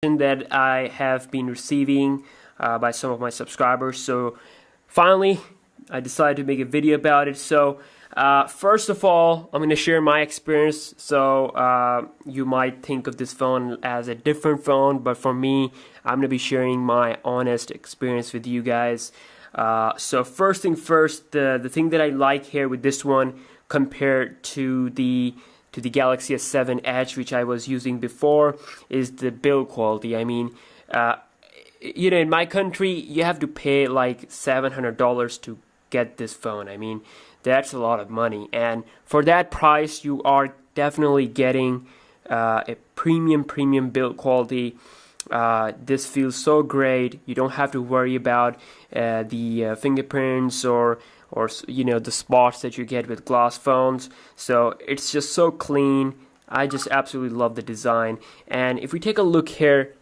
that I have been receiving by some of my subscribers. So finally I decided to make a video about it. So first of all, I'm going to share my experience. So you might think of this phone as a different phone, but for me, I'm going to be sharing my honest experience with you guys. So first thing first, the thing that I like here with this one compared to the Galaxy S7 Edge, which I was using before, is the build quality. I mean, in my country, you have to pay like $700 to get this phone. I mean, that's a lot of money, and for that price, you are definitely getting a premium build quality. This feels so great. You don't have to worry about the fingerprints or the spots that you get with glass phones. So it's just so clean. I just absolutely love the design. And if we take a look here,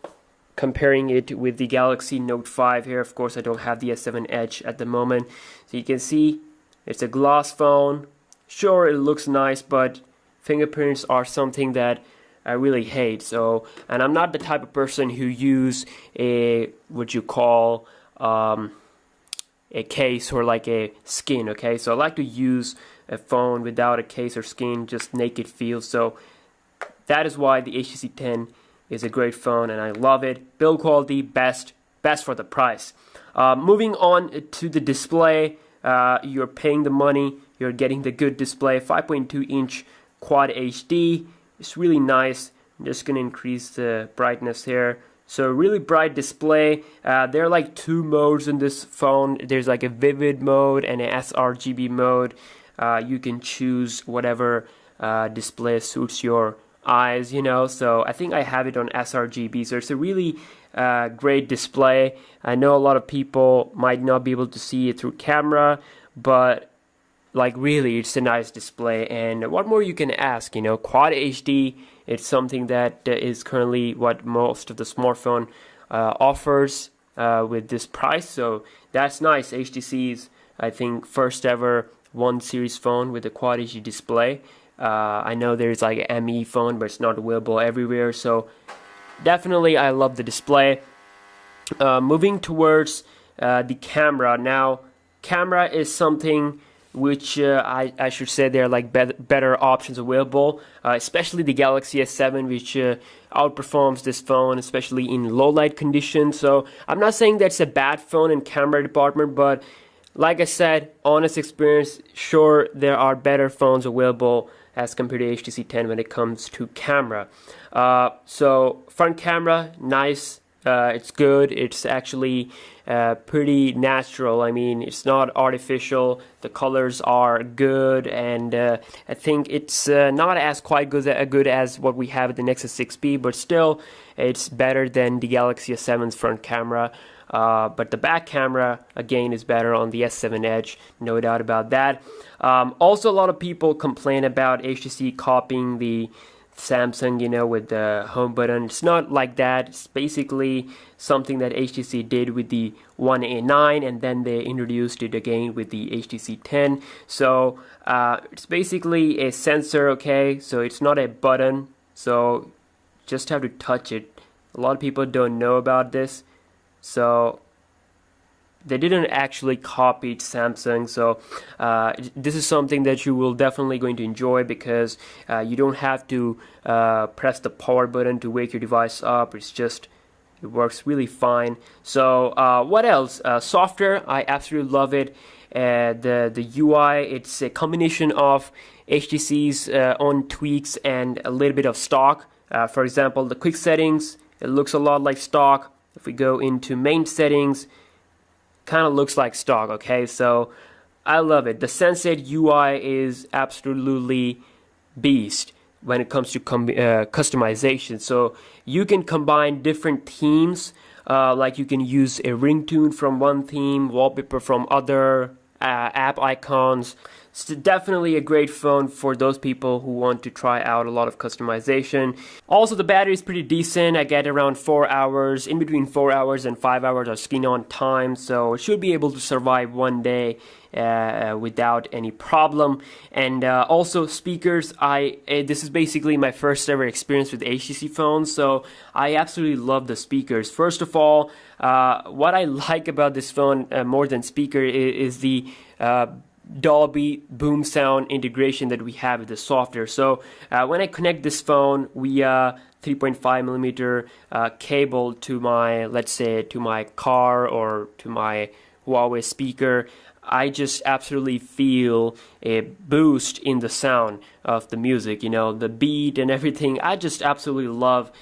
comparing it with the Galaxy Note 5 here, of course I don't have the S7 Edge at the moment, so you can see it's a glass phone. Sure, it looks nice, but fingerprints are something that I really hate. So, and I'm not the type of person who use a what you call a case or like a skin. Okay, so I like to use a phone without a case or skin, just naked feel. So that is why the HTC 10 is a great phone, and I love it. Build quality, best for the price. Moving on to the display, you're paying the money, you're getting the good display. 5.2-inch Quad HD. It's really nice. I'm just gonna increase the brightness here. So really bright display. There are like two modes in this phone. There's like a vivid mode and a sRGB mode. You can choose whatever display suits your eyes, so I think I have it on sRGB. So it's a really great display. I know a lot of people might not be able to see it through camera, but like really it's a nice display. And what more you can ask? Quad HD, it's something that is currently what most of the smartphone offers with this price, so that's nice. HTC's, I think, first ever 1 series phone with a Quad HD display. I know there's like an ME phone, but it's not available everywhere, so definitely I love the display. Moving towards the camera. Now, camera is something which I should say there are like better options available, especially the Galaxy S7, which outperforms this phone, especially in low light conditions. So I'm not saying that's a bad phone in camera department, but like I said, honest experience, sure, there are better phones available as compared to HTC 10 when it comes to camera. So front camera, nice. It's good. It's actually pretty natural. I mean, it's not artificial. The colors are good, and I think it's not as quite good as what we have at the Nexus 6P, but still, it's better than the Galaxy S7's front camera. But the back camera, again, is better on the S7 Edge, no doubt about that. Also, a lot of people complain about HTC copying the Samsung, with the home button. It's not like that. It's basically something that HTC did with the One A9, and then they introduced it again with the HTC 10. So it's basically a sensor, okay? So it's not a button, so just have to touch it. A lot of people don't know about this, so they didn't actually copy Samsung. So this is something that you will definitely going to enjoy, because you don't have to press the power button to wake your device up. It works really fine. So what else? Software, I absolutely love it. The UI, it's a combination of HTC's own tweaks and a little bit of stock. For example, the quick settings, it looks a lot like stock. If we go into main settings, kind of looks like stock. Okay, so I love it. The Sensei UI is absolutely beast when it comes to customization. So you can combine different themes, like you can use a ringtone from one theme, wallpaper from other, app icons. it's definitely a great phone for those people who want to try out a lot of customization. Also, the battery is pretty decent. I get around 4 hours, in between 4 hours and 5 hours of screen on time, so it should be able to survive one day without any problem. And also speakers, this is basically my first ever experience with HTC phones, so I absolutely love the speakers. First of all, what I like about this phone more than speaker is the Dolby boom sound integration that we have with the software. So when I connect this phone via 3.5mm cable to my, let's say, to my car or to my Huawei speaker, I just absolutely feel a boost in the sound of the music, you know, the beat and everything. I just absolutely love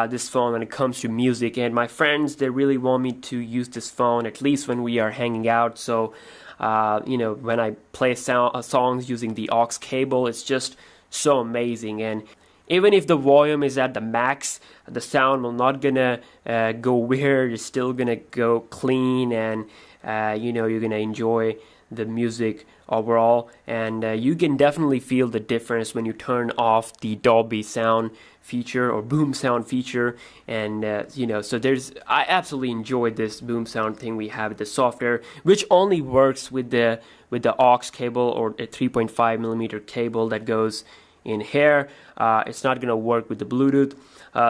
this phone when it comes to music, and my friends, they really want me to use this phone at least when we are hanging out. So you know, when I play songs using the aux cable, it's just so amazing. And even if the volume is at the max, the sound will not gonna go weird. It's still gonna go clean, and you know, you're gonna enjoy the music overall. And you can definitely feel the difference when you turn off the Dolby sound feature or boom sound feature. And you know, so I absolutely enjoyed this boom sound thing we have with the software, which only works with the aux cable or a 3.5mm cable that goes in here. It's not gonna work with the Bluetooth.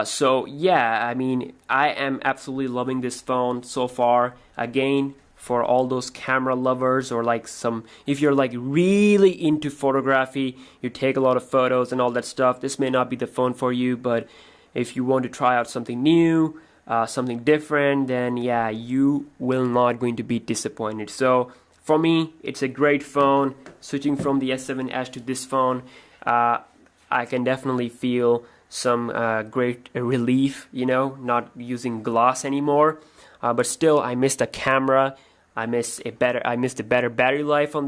So yeah, I mean, I am absolutely loving this phone so far. Again, for all those camera lovers, or like if you're like really into photography, you take a lot of photos and all that stuff, this may not be the phone for you. But if you want to try out something new, something different, then yeah, you will not going to be disappointed. So for me, it's a great phone. Switching from the S7 Edge to this phone, I can definitely feel some great relief, you know, not using glass anymore. But still, I miss the camera. I miss a better battery life on